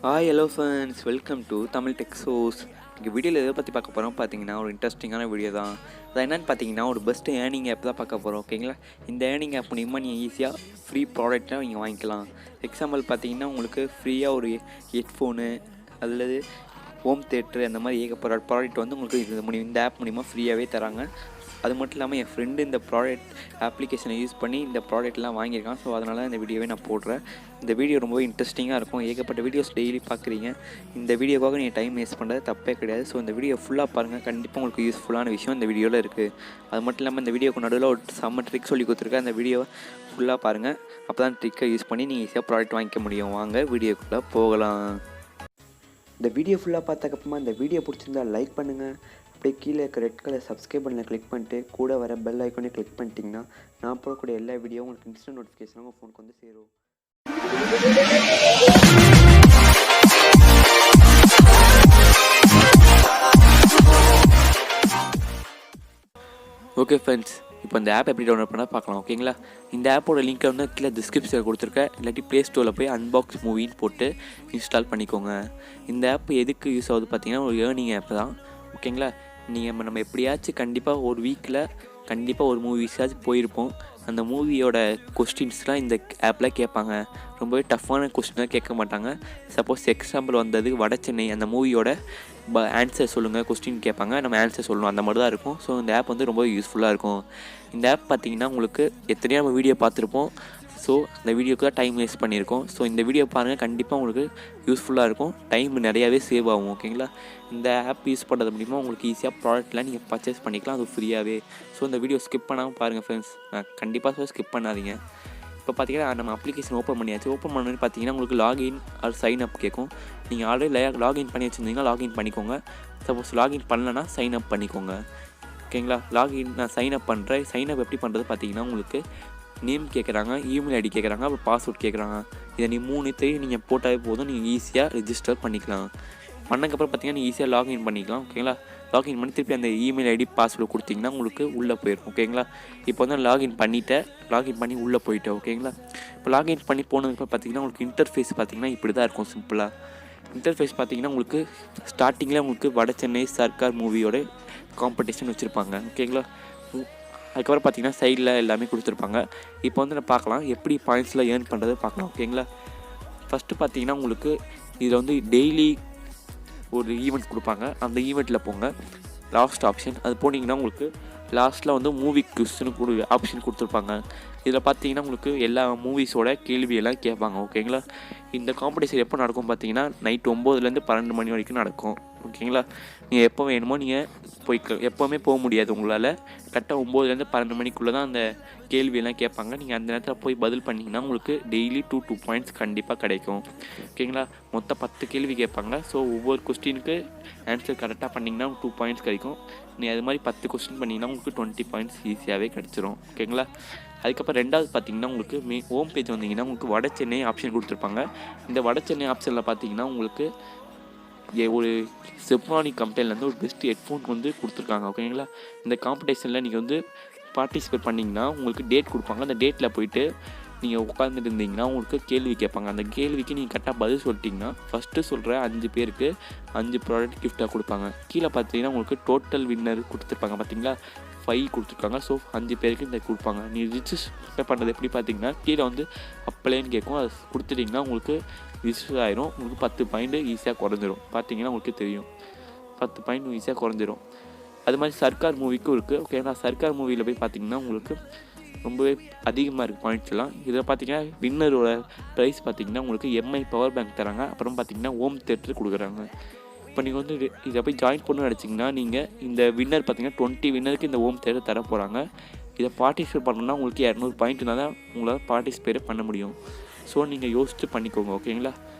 Hi hello friends, welcome to Tamil tech shows. இங்கே வீடியோவில் எதை பற்றி பார்க்க போகிறோம் பார்த்தீங்கன்னா, ஒரு இன்ட்ரெஸ்டிங்கான வீடியோ தான். அது என்னென்னு பார்த்தீங்கன்னா, ஒரு பெஸ்ட் ஏர்னிங் ஆப் தான் பார்க்க போகிறோம். ஓகேங்களா, இந்த ஏர்னிங் ஆப் மூலிமா நீங்கள் ஈஸியாக ஃப்ரீ ப்ராடக்டாக நீங்கள் வாங்கிக்கலாம். எக்ஸாம்பிள் பார்த்தீங்கன்னா, உங்களுக்கு ஃப்ரீயாக ஒரு ஹெட்ஃபோனு அல்லது ஹோம் தேட்ரு அந்த மாதிரி ஏகப்பட்ட ப்ராடக்ட் வந்து உங்களுக்கு இந்த ஆப் மூலிமா ஃப்ரீயாகவே தராங்க. அது மட்டும் இல்லாமல் என் ஃப்ரெண்டு இந்த ப்ராடக்ட் அப்ளிகேஷனை யூஸ் பண்ணி இந்த ப்ராடக்ட்லாம் வாங்கியிருக்கான். ஸோ அதனால் இந்த வீடியோவே நான் போடுறேன். இந்த வீடியோ ரொம்பவே இன்ட்ரெஸ்டிங்காக இருக்கும். ஏகப்பட்ட வீடியோஸ் டெய்லி பார்க்குறீங்க. இந்த வீடியோக்காக நீங்கள் டைம் வேஸ்ட் பண்ணுறது தப்பே கிடையாது. ஸோ இந்த வீடியோ ஃபுல்லாக பாருங்கள். கண்டிப்பாக உங்களுக்கு யூஸ்ஃபுல்லான விஷயம் இந்த வீடியோவில் இருக்குது. அது மட்டும் இல்லாமல் இந்த வீடியோக்கு நடுவில் ஒரு செம்ம ட்ரிக் சொல்லி கொடுத்துருக்கேன். அந்த வீடியோவை ஃபுல்லாக பாருங்கள். அப்போ தான் ட்ரிக்கை யூஸ் பண்ணி நீங்கள் ஈஸியாக ப்ராடக்ட் வாங்கிக்க முடியும். வாங்க வீடியோக்குள்ளே போகலாம். இந்த வீடியோ ஃபுல்லாக பார்த்ததுக்கப்புறமா இந்த வீடியோ பிடிச்சிருந்தா லைக் பண்ணுங்கள். அப்படியே கீழே இருக்க ரெட் கலர் சப்ஸ்கிரைப் பண்ணல கிளிக் பண்ணிட்டு கூட வர பெல் ஐக்கானே கிளிக் பண்ணிட்டீங்கன்னா நான் போடக்கூடிய எல்லா வீடியோ உங்களுக்கு இன்ஸ்டன்ட் நோட்டிஃபிகேஷன் உங்கள் ஃபோனுக்கு வந்து சேரும். ஓகே ஃப்ரெண்ட்ஸ், இப்போ இந்த ஆப் எப்படி டவுன்லோட் பண்ணால் பார்க்கலாம். ஓகேங்களா, இந்த ஆப்போட லிங்க்கை வந்து கீழே டிஸ்கிரிப்ஷனில் கொடுத்துருக்கேன். இல்லாட்டி ப்ளே ஸ்டோரில் போய் அன்பாக்ஸ் மூவின்னு போட்டு இன்ஸ்டால் பண்ணிக்கோங்க. இந்த ஆப் எதுக்கு யூஸ் ஆகுது பார்த்தீங்கன்னா, ஒரு ஏர்னிங் ஆப் தான். ஓகேங்களா, நம்ம எப்படியாச்சும் கண்டிப்பாக ஒரு வீக்கில் கண்டிப்பாக ஒரு மூவிஸாச்சும் போயிருப்போம். அந்த மூவியோட கொஸ்டின்ஸ்லாம் இந்த ஆப்பில் கேட்பாங்க. ரொம்பவே டஃப்பான கொஸ்டினாக கேட்க மாட்டாங்க. சப்போஸ் எக்ஸாம்பிள் வந்தது வட சென்னை, அந்த மூவியோட ஆன்சர் சொல்லுங்கள் கொஸ்டின் கேட்பாங்க. நம்ம ஆன்சர் சொல்லணும். அந்த மாதிரி தான் இருக்கும். ஸோ இந்த ஆப் வந்து ரொம்ப யூஸ்ஃபுல்லாக இருக்கும். இந்த ஆப் பார்த்திங்கன்னா உங்களுக்கு எத்தனையோ நம்ம வீடியோ பார்த்துருப்போம். ஸோ இந்த வீடியோக்கு தான் டைம் வேஸ்ட் பண்ணியிருக்கோம். ஸோ இந்த வீடியோ பாருங்கள், கண்டிப்பாக உங்களுக்கு யூஸ்ஃபுல்லாக இருக்கும். டைம் நிறையாவே சேவ் ஆகும். ஓகேங்களா, இந்த ஆப் யூஸ் பண்ணுறது மூலிமா உங்களுக்கு ஈஸியாக ப்ராடக்ட்லாம் நீங்கள் பர்ச்சேஸ் பண்ணிக்கலாம், அது ஃப்ரீயாகவே. ஸோ இந்த வீடியோ ஸ்கிப் பண்ணாமல் பாருங்கள் ஃப்ரெண்ட்ஸ். கண்டிப்பாக ஸ்கிப் பண்ணாதீங்க. இப்போ பார்த்தீங்கன்னா நம்ம அப்ளிகேஷன் ஓப்பன் பண்ணியாச்சு. ஓப்பன் பண்ணி பார்த்தீங்கன்னா உங்களுக்கு லாகின் ஆர் சைன் அப் கேட்கும். நீங்கள் ஆல்ரெடி லாகின் பண்ணி வச்சுருந்தீங்கன்னா லாகின் பண்ணிக்கோங்க. சப்போஸ் லாகின் பண்ணலன்னா சைன் அப் பண்ணிக்கோங்க. ஓகேங்களா, நான் சைன் அப் பண்ணுறேன். சைன் அப் எப்படி பண்ணுறது பார்த்தீங்கன்னா, உங்களுக்கு நேம் கேட்குறாங்க, இமெயில் ஐடி கேட்குறாங்க, அப்புறம் பாஸ்வேர்ட் கேட்குறாங்க. இதை நீங்கள் போட்டாவே போதும். நீங்கள் ஈஸியாக ரெஜிஸ்டர் பண்ணிக்கலாம். பண்ணக்கப்புறம் பார்த்தீங்கன்னா நீங்கள் ஈஸியாக லாகின் பண்ணிக்கலாம். ஓகேங்களா, லாகின் பண்ணி திருப்பி அந்த இமெயில் ஐடி பாஸ்வேர்டு கொடுத்தீங்கன்னா உங்களுக்கு உள்ளே போயிடும். ஓகேங்களா, இப்போ வந்து லாகின் பண்ணி உள்ளே போயிட்டேன். ஓகேங்களா, இப்போ லாகின் பண்ணி போனதுக்கு பார்த்தீங்கன்னா உங்களுக்கு இன்டர்ஃபேஸ் பார்த்தீங்கன்னா இப்படி தான் இருக்கும். சிம்பிளாக இன்டர்ஃபேஸ் பார்த்தீங்கன்னா உங்களுக்கு ஸ்டார்டிங்கில் உங்களுக்கு வட சென்னை சர்க்கார் மூவியோட காம்படிஷன் வச்சுருப்பாங்க. ஓகேங்களா, அதுக்கப்புறம் பார்த்தீங்கன்னா சைடில் எல்லாமே கொடுத்துருப்பாங்க. இப்போ வந்து நான் பார்க்கலாம் எப்படி பாயிண்ட்ஸில் ஏர்ன் பண்ணுறது பார்க்கலாம். ஓகேங்களா, ஃபஸ்ட்டு பார்த்தீங்கன்னா உங்களுக்கு இதில் வந்து டெய்லி ஒரு ஈவெண்ட் கொடுப்பாங்க. அந்த ஈவெண்ட்டில் போங்க. லாஸ்ட் ஆப்ஷன் அது போனீங்கன்னா உங்களுக்கு லாஸ்ட்டில் வந்து மூவி குவிஸ்னு ஆப்ஷன் கொடுத்துருப்பாங்க. இதில் பார்த்தீங்கன்னா உங்களுக்கு எல்லா மூவிஸோட கேள்வியெல்லாம் கேட்பாங்க. ஓகேங்களா, இந்த காம்படிஷன் எப்போ நடக்கும் பார்த்தீங்கன்னா நைட் 9லேருந்து 12 மணி வரைக்கும் நடக்கும். ஓகேங்களா, நீங்கள் எப்போ வேணுமோ நீங்கள் எப்போவுமே போக முடியாது. உங்களால் கரெக்டாக 9லேருந்து 12 மணிக்குள்ளே தான் அந்த கேள்வியெல்லாம் கேட்பாங்க. நீங்கள் அந்த நேரத்தில் போய் பதில் பண்ணிங்கன்னா உங்களுக்கு டெய்லி 2 பாயிண்ட்ஸ் கண்டிப்பாக கிடைக்கும். ஓகேங்களா, மொத்தம் 10 கேள்வி கேட்பாங்க. ஸோ ஒவ்வொரு கொஸ்டினுக்கு ஆன்சர் கரெக்டாக பண்ணிங்கன்னா 2 பாயிண்ட்ஸ் கிடைக்கும். நீங்கள் அது மாதிரி 10 கொஸ்டின் பண்ணிங்கன்னா உங்களுக்கு 20 பாயிண்ட்ஸ் ஈஸியாகவே கிடச்சிரும். ஓகேங்களா, அதுக்கப்புறம் ரெண்டாவது பார்த்தீங்கன்னா உங்களுக்கு ஹோம் பேஜ் வந்தீங்கன்னா உங்களுக்கு வட சென்னை ஆப்ஷன் கொடுத்துருப்பாங்க. இந்த வட சென்னை ஆப்ஷனில் பார்த்தீங்கன்னா உங்களுக்கு ஒரு செப்வானி கம்பெனிலேருந்து ஒரு பெஸ்ட் ஹெட்ஃபோன் வந்து கொடுத்துருக்காங்க. ஓகேங்களா, இந்த காம்படிஷனில் நீங்கள் வந்து பார்ட்டிசிபேட் பண்ணிங்கன்னா உங்களுக்கு டேட் கொடுப்பாங்க. அந்த டேட்டில் போயிட்டு நீங்கள் உட்காந்துட்டு இருந்தீங்கன்னா உங்களுக்கு கேள்வி கேட்பாங்க. அந்த கேள்விக்கு நீங்கள் கரெக்டாக பதில் சொல்லிட்டிங்கன்னா ஃபஸ்ட்டு சொல்கிற 5 பேருக்கு 5 ப்ராடக்ட் கிஃப்ட்டாக கொடுப்பாங்க. கீழே பார்த்தீங்கன்னா உங்களுக்கு டோட்டல் வின்னர் கொடுத்துருப்பாங்க. பார்த்தீங்களா, 5 கொடுத்துருக்காங்க. ஸோ 5 பேருக்கு இந்த கொடுப்பாங்க. நீங்கள் ரிஜிஸ்டர் பண்ணுறது எப்படி பார்த்தீங்கன்னா கீழே வந்து அப்ளைன்னு கேட்கும். அது கொடுத்துட்டிங்கன்னா உங்களுக்கு ரிஜிஸ்டர் ஆயிரும். உங்களுக்கு 10 பாயிண்ட் ஈஸியாக குறைஞ்சிரும். பார்த்தீங்கன்னா உங்களுக்கு தெரியும் 10 பாயிண்ட் ஈஸியாக குறைஞ்சிரும். அது மாதிரி சர்க்கார் மூவிக்கும் இருக்குது. ஓகேங்களா, சர்க்கார் மூவியில் போய் பார்த்தீங்கன்னா உங்களுக்கு ரொம்பவே அதிகமாக இருக்குது பாயிண்ட்ஸ் எல்லாம். இதில் பார்த்தீங்கன்னா வின்னரோட ப்ரைஸ் பார்த்தீங்கன்னா உங்களுக்கு எம்ஐ பவர் பேங்க் தராங்க. அப்புறம் பார்த்தீங்கன்னா ஹோம் தேட்டர் கொடுக்குறாங்க. இப்போ நீங்கள் வந்து இதை போய் ஜாயின் பண்ணணும்னு நினச்சிங்கன்னா நீங்கள் இந்த வின்னர் பார்த்தீங்கன்னா 20 வின்னருக்கு இந்த ஹோம் தேட்டர் தர போகிறாங்க. இதை பார்ட்டிசிபேட் பண்ணணும்னா உங்களுக்கு 200 பாயிண்ட்னா தான் உங்களால் பார்ட்டிசிபேட் பண்ண முடியும். ஸோ நீங்கள் யோசிச்சு பண்ணிக்கோங்க. ஓகேங்களா,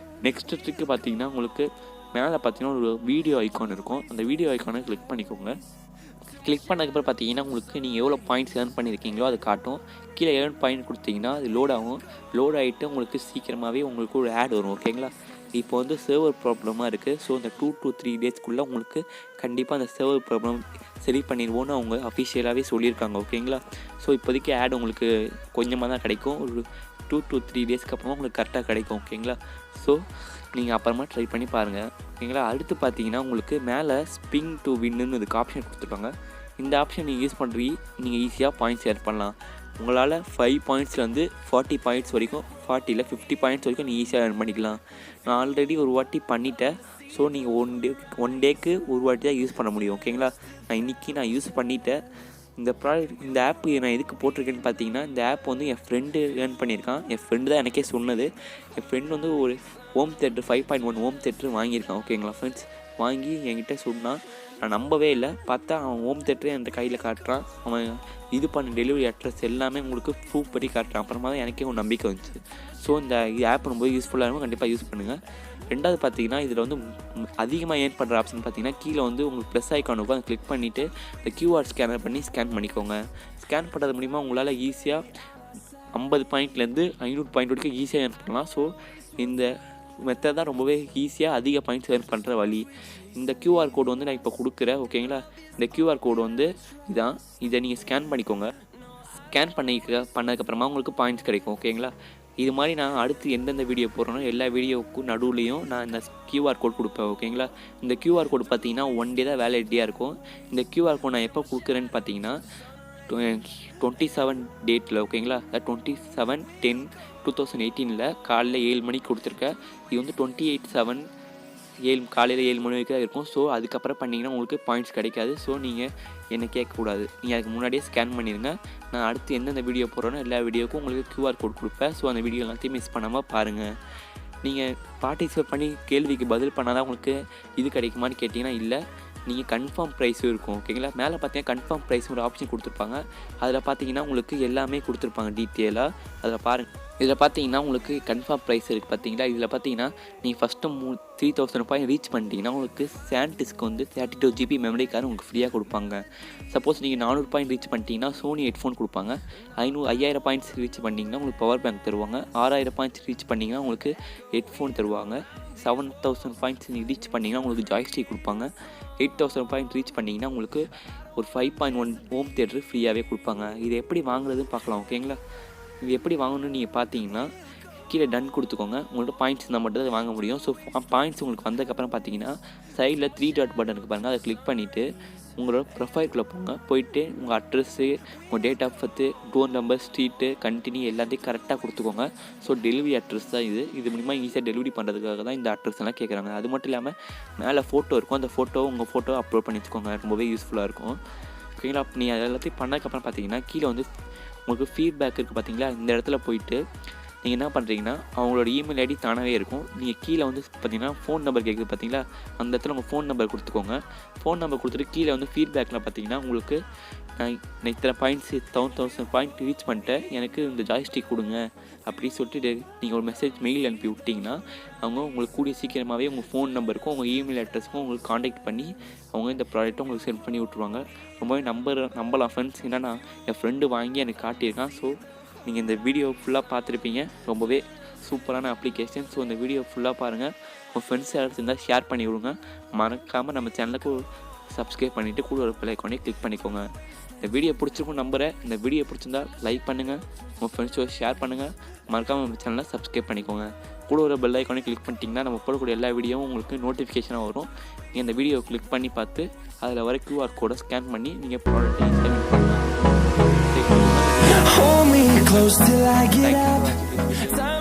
நெக்ஸ்ட் ட்ரிக்கு பார்த்தீங்கன்னா உங்களுக்கு மேலே பார்த்தீங்கன்னா ஒரு வீடியோ ஐக்கான் இருக்கும். அந்த வீடியோ ஐக்கானை கிளிக் பண்ணிக்கோங்க. கிளிக் பண்ணதுக்கப்புறம் பார்த்தீங்கன்னா உங்களுக்கு நீங்கள் எவ்வளோ பாயிண்ட்ஸ் ஏர்ன் பண்ணியிருக்கீங்களோ அது காட்டும். கீழே ஏர்ன் பாயிண்ட் கொடுத்தீங்கன்னா அது லோட் ஆகும். லோட் ஆகிட்டு உங்களுக்கு சீக்கிரமாகவே உங்களுக்கு ஒரு ஆட் வரும். ஓகேங்களா, இப்போ வந்து சர்வர் ப்ராப்ளமாக இருக்குது. ஸோ இந்த 2 to 3 டேஸ்க்குள்ளே உங்களுக்கு கண்டிப்பாக அந்த சர்வர் ப்ராப்ளம் சரி பண்ணிடுவோன்னு அவங்க அஃபிஷியலாகவே சொல்லியிருக்காங்க. ஓகேங்களா, ஸோ இப்போதைக்கு ஆட் உங்களுக்கு கொஞ்சமாக தான் கிடைக்கும். ஒரு 2 to 3 டேஸ்க்கு அப்புறமா உங்களுக்கு கரெக்டாக கிடைக்கும். ஓகேங்களா? ஸோ நீங்கள் அப்புறமா ட்ரை பண்ணி பாருங்கள். ஓகேங்களா? அடுத்து பார்த்தீங்கன்னா உங்களுக்கு மேலே ஸ்பின் டு வின்னுன்னு இதுக்கு ஆப்ஷன் கொடுத்துருக்காங்க. இந்த ஆப்ஷன் நீங்கள் யூஸ் பண்ணுறீ நீங்கள் ஈஸியாக பாயிண்ட்ஸ் ஏர்ன் பண்ணலாம். உங்களால் 5 பாயிண்ட்ஸ்லேருந்து 40 பாயிண்ட்ஸ் வரைக்கும் 40 இல்லை 50 பாயிண்ட்ஸ் வரைக்கும் நீங்கள் ஈஸியாக ஏர்ன் பண்ணிக்கலாம். நான் ஆல்ரெடி ஒரு வாட்டி பண்ணிட்டேன். ஸோ நீங்கள் ஒன் டேக்கு ஒரு வாட்டி தான் யூஸ் பண்ண முடியும். ஓகேங்களா? நான் இன்றைக்கி யூஸ் பண்ணிவிட்டேன். இந்த ஆப் நான் எதுக்கு போட்டிருக்கேன்னு பார்த்தீங்கன்னா, இந்த ஆப் வந்து என் ஃப்ரெண்டு ஏர்ன் பண்ணியிருக்கான். என் ஃப்ரெண்டு தான் எனக்கே சொன்னது. என் ஃப்ரெண்டு வந்து ஒரு ஹோம் தேட்டர் 5.1 ஹோம் தேட்டர் வாங்கியிருக்கான். ஓகேங்களா ஃப்ரெண்ட்ஸ்? வாங்கி என்கிட்ட சொன்னான். நான் நம்பவே இல்லை. பார்த்தா அவன் ஹோம் தேட்டரே என் கையில் காட்டுறான். அவன் இது பண்ண டெலிவரி அட்ரஸ் எல்லாமே உங்களுக்கு ப்ரூஃப் பண்ணி காட்டுறான். அப்புறமா தான் எனக்கே ஒரு நம்பிக்கை வந்துச்சு. ஸோ இந்த ஆப் ரொம்ப யூஸ்ஃபுல்லாக இருக்கும். கண்டிப்பாக யூஸ் பண்ணுங்கள். ரெண்டாவது பார்த்தீங்கன்னா, இதில் வந்து அதிகமாக ஏர்ன் பண்ணுற ஆப்ஷன் பார்த்தீங்கன்னா, கீழே வந்து உங்களுக்கு ப்ளஸ் ஐக்கான் இருக்கும். அதை கிளிக் பண்ணிவிட்டு இந்த QR ஸ்கேனர் பண்ணி ஸ்கேன் பண்ணிக்கோங்க. ஸ்கேன் பண்ணுறது மூலிமா உங்களால் ஈஸியாக 50 பாயிண்ட்லேருந்து 500 பாயிண்ட் வரைக்கும் ஈஸியாக ஏர்ன் பண்ணலாம். ஸோ இந்த மெத்தட் தான் ரொம்பவே ஈஸியாக அதிக பாயிண்ட்ஸ் ஏர்ன் பண்ணுற வழி. இந்த QR கோடு வந்து நான் இப்போ கொடுக்குறேன். ஓகேங்களா? இந்த QR கோடு வந்து இதான். இதை நீங்கள் ஸ்கேன் பண்ணிக்கோங்க. ஸ்கேன் பண்ணதுக்கப்புறமா உங்களுக்கு பாயிண்ட்ஸ் கிடைக்கும். ஓகேங்களா? இது மாதிரி நான் அடுத்து எந்தெந்த வீடியோ போடுறேனோ எல்லா வீடியோவுக்கும் நடுவுலையும் நான் இந்த QR கோட் கொடுப்பேன். ஓகேங்களா? இந்த QR கோடு பார்த்தீங்கன்னா 1 டே தான் வேலிடிட்டியாக இருக்கும். இந்த QR கோட் நான் எப்போ கொடுக்குறேன்னு பார்த்தீங்கன்னா 27 டேட்டில். ஓகேங்களா? 27/10/2018 காலையில் 7 மணிக்கு கொடுத்துருக்கேன். இது வந்து 28/7 காலையில் 7 மணி வரைக்கும் தான் இருக்கும். ஸோ அதுக்கப்புறம் பண்ணிங்கன்னா உங்களுக்கு பாயிண்ட்ஸ் கிடைக்காது. ஸோ நீங்கள் என்னை கேட்கக்கூடாது. நீங்கள் அதுக்கு முன்னாடியே ஸ்கேன் பண்ணிடுங்க. நான் அடுத்து எந்தெந்த வீடியோ போடுறேனோ எல்லா வீடியோக்கும் உங்களுக்கு QR கோட் கொடுப்பேன். ஸோ அந்த வீடியோ எல்லாத்தையும் மிஸ் பண்ணாமல் பாருங்கள். நீங்கள் பார்ட்டிசிபேட் பண்ணி கேள்விக்கு பதில் பண்ணால் தான் உங்களுக்கு இது கிடைக்குமான்னு கேட்டிங்கன்னா இல்லை. நீங்கள் கன்ஃபார்ம் ப்ரைஸும் இருக்கும். ஓகேங்களா? மேலே பார்த்தீங்கன்னா கன்ஃபார்ம் ப்ரைஸ் ஒரு ஆப்ஷன் கொடுத்துருப்பாங்க. அதில் பார்த்தீங்கன்னா உங்களுக்கு எல்லாமே கொடுத்துருப்பாங்க டீட்டெயிலாக. அதில் பாருங்கள். இதில் பார்த்தீங்கன்னா உங்களுக்கு கன்ஃபார்ம் ப்ரைஸ் இருக்குது. பார்த்தீங்களா? இதில் பார்த்தீங்கன்னா நீங்கள் ஃபஸ்ட்டு 3000 பாயிண்ட் ரீச் பண்ணிட்டீங்கன்னா உங்களுக்கு சாண்டிஸ்க்கு வந்து 32 GB மெமரி கார்டு உங்களுக்கு ஃப்ரீயாக கொடுப்பாங்க. சப்போஸ் நீங்கள் 400 பாயிண்ட் ரீச் பண்ணிட்டீங்கன்னா சோனி ஹெட்ஃபோன் கொடுப்பாங்க. 5000 பாயிண்ட்ஸ் ரீச் பண்ணிங்கன்னா உங்களுக்கு பவர் பேங்க் தருவாங்க. 6000 பாயிண்ட்ஸ் ரீச் பண்ணிங்கன்னா உங்களுக்கு ஹெட்ஃபோன் தருவாங்க. 7000 பாயிண்ட்ஸ் ரீச் பண்ணிங்கன்னா உங்களுக்கு ஜாய்ஸ்டிக் கொடுப்பாங்க. 8000 பாயிண்ட் ரீச் பண்ணிங்கன்னா உங்களுக்கு ஒரு 5.1 ஹோம் தேட்டர் ஃப்ரீயாகவே கொடுப்பாங்க. இது எப்படி வாங்குறதுன்னு பார்க்கலாம். ஓகேங்களா? இது எப்படி வாங்கணும்னு நீங்கள் பார்த்தீங்கன்னா கீழே டன் கொடுத்துக்கோங்க. உங்கள்கிட்ட பாயிண்ட்ஸ் இருந்தால் மட்டும் தான் வாங்க முடியும். ஸோ பாயிண்ட்ஸ் உங்களுக்கு வந்ததுக்கப்புறம் பார்த்தீங்கன்னா சைடில் 3 டாட் பட்டனுக்கு பாருங்கள். அதை கிளிக் பண்ணிவிட்டு உங்களோட ப்ரொஃபைல்குள்ளே போங்க. போயிட்டு உங்கள் அட்ரெஸ்ஸு, உங்கள் date of birth, door number, street, continue எல்லாத்தையும் கரெக்டாக கொடுத்துக்கோங்க. ஸோ டெலிவரி அட்ரஸ் தான் இது மூலிமா ஈஸியாக டெலிவரி பண்ணுறதுக்காக தான் இந்த அட்ரஸ் எல்லாம் கேட்குறாங்க. அது மட்டும் இல்லாமல் மேலே ஃபோட்டோ இருக்கும். அந்த உங்கள் ஃபோட்டோ அப்லோட் பண்ணி வச்சுக்கோங்க. ரொம்பவே யூஸ்ஃபுல்லாக இருக்கும். ஓகேங்களா? அப்போ நீங்கள் எல்லாத்தையும் பண்ணதுக்கப்புறம் பார்த்தீங்கன்னா கீழே வந்து உங்களுக்கு ஃபீட்பேக் இருக்குது. பார்த்தீங்களா? இந்த இடத்துல போயிட்டு நீங்கள் என்ன பண்ணுறீங்கன்னா அவங்களோட இமெயில் ஐடி தானாகவே இருக்கும். நீங்கள் கீழே வந்து பார்த்தீங்கன்னா ஃபோன் நம்பர் கேட்குது. பார்த்தீங்களா? அந்த இடத்துல உங்கள் ஃபோன் நம்பர் கொடுத்துக்கோங்க. ஃபோன் நம்பர் கொடுத்துட்டு கீழே வந்து ஃபீட்பேக்கில் பார்த்தீங்கன்னா உங்களுக்கு நான் இத்தனை பாயிண்ட்ஸ் 1000 பாயிண்ட் ரீச் பண்ணிட்டேன், எனக்கு இந்த ஜாய்ஸ்டிக் கொடுங்க அப்படின்னு சொல்லிட்டு நீங்கள் ஒரு மெயில் அனுப்பி விட்டிங்கன்னா அவங்க உங்களுக்கு கூடிய சீக்கிரமாகவே உங்கள் ஃபோன் நம்பருக்கும் உங்கள் இமெயில் அட்ரஸுக்கும் உங்களுக்கு காண்டாக்ட் பண்ணி அவங்க இந்த ப்ராடக்ட்டை உங்களுக்கு சென்ட் பண்ணி விட்ருவாங்க. ரொம்பவே நம்பலாம் ஃப்ரெண்ட்ஸ். என்னன்னா என் ஃப்ரெண்டு வாங்கி எனக்கு காட்டியிருக்கான். ஸோ நீங்கள் இந்த வீடியோ ஃபுல்லாக பார்த்துருப்பீங்க. ரொம்பவே சூப்பரான அப்ளிகேஷன். ஸோ இந்த வீடியோ ஃபுல்லாக பாருங்கள். உங்கள் ஃப்ரெண்ட்ஸ் யாராவது இருந்தால் ஷேர் பண்ணி விடுங்க. மறக்காமல் நம்ம சேனலுக்கு சப்ஸ்கிரைப் பண்ணிவிட்டு கூட ஒரு பெல் ஐக்கானே கிளிக் பண்ணிக்கோங்க. இந்த வீடியோ பிடிச்சிருக்கும் நம்புகிறேன். இந்த வீடியோ பிடிச்சிருந்தா லைக் பண்ணுங்கள், உங்கள் ஃப்ரெண்ட்ஸோட ஷேர் பண்ணுங்கள். மறக்காமல் நம்ம சேனலை சப்ஸ்கிரைப் பண்ணிக்கோங்க. கூட ஒரு பெல் ஐக்கானே கிளிக் பண்ணிட்டீங்கன்னா நம்ம போடக்கூடிய எல்லா வீடியோவும் உங்களுக்கு நோட்டிஃபிகேஷனாக வரும். நீங்கள் இந்த வீடியோவை கிளிக் பண்ணி பார்த்து அதில் வர QR கோடை ஸ்கேன் பண்ணி நீங்கள் ப்ராடக்ட்டை இன்ஸ்டால் பண்ணலாம். Hold me close till I get up.